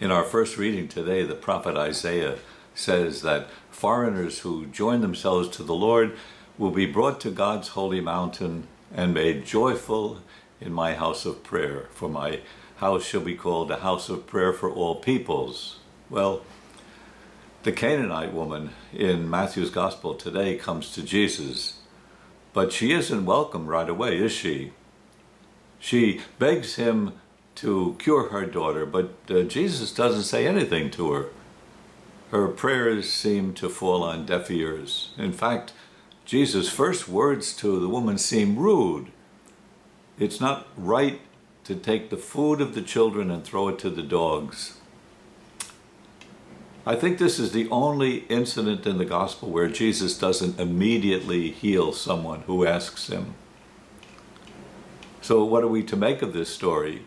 In our first reading today, the prophet Isaiah says that foreigners who join themselves to the Lord will be brought to God's holy mountain and made joyful in my house of prayer. For my house shall be called a house of prayer for all peoples. Well, the Canaanite woman in Matthew's gospel today comes to Jesus, but she isn't welcome right away, is she? She begs him to cure her daughter, but Jesus doesn't say anything to her. Her prayers seem to fall on deaf ears. In fact, Jesus' first words to the woman seem rude. It's not right to take the food of the children and throw it to the dogs. I think this is the only incident in the gospel where Jesus doesn't immediately heal someone who asks him. So what are we to make of this story?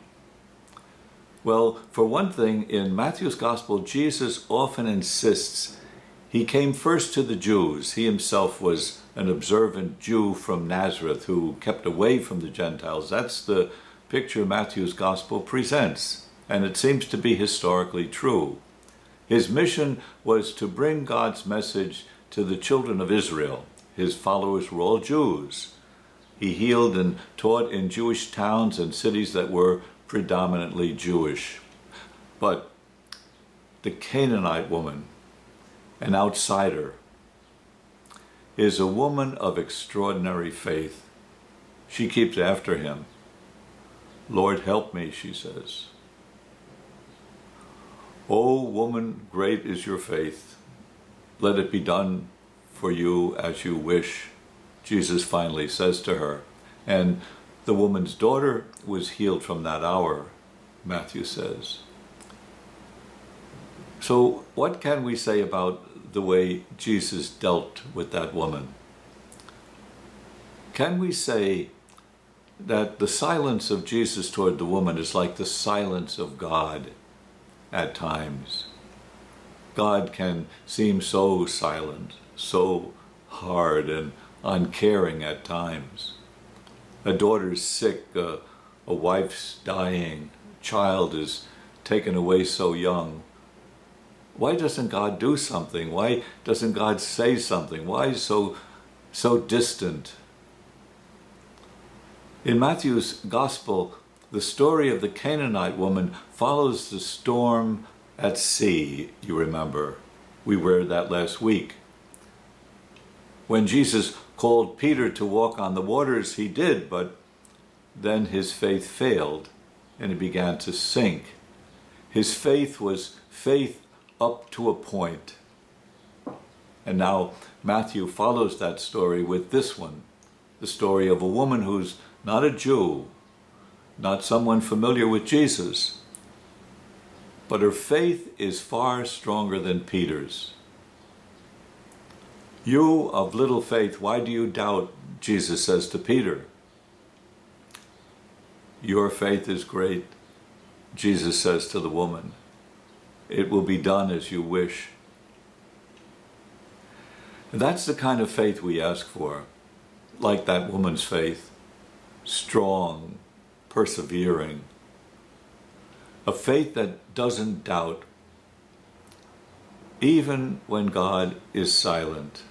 Well, for one thing, in Matthew's gospel, Jesus often insists he came first to the Jews. He himself was an observant Jew from Nazareth who kept away from the Gentiles. That's the picture Matthew's gospel presents, and it seems to be historically true. His mission was to bring God's message to the children of Israel. His followers were all Jews. He healed and taught in Jewish towns and cities that were predominantly Jewish. But the Canaanite woman, an outsider, is a woman of extraordinary faith. She keeps after him. Lord, help me, she says. O woman, great is your faith. Let it be done for you as you wish, Jesus finally says to her. And the woman's daughter was healed from that hour, Matthew says. So what can we say about the way Jesus dealt with that woman? Can we say that the silence of Jesus toward the woman is like the silence of God at times? God can seem so silent, so hard and uncaring at times. A daughter's sick, a wife's dying, a child is taken away so young. Why doesn't God do something? Why doesn't God say something? Why so distant? In Matthew's gospel, the story of the Canaanite woman follows the storm at sea, you remember. We read that last week. When Jesus called Peter to walk on the waters, he did, but then his faith failed and he began to sink. His faith was faith up to a point. And now Matthew follows that story with this one, the story of a woman who's not a Jew, not someone familiar with Jesus, but her faith is far stronger than Peter's. You of little faith, why do you doubt? Jesus says to Peter. Your faith is great, Jesus says to the woman. It will be done as you wish. And that's the kind of faith we ask for, like that woman's faith, strong, persevering, a faith that doesn't doubt, even when God is silent.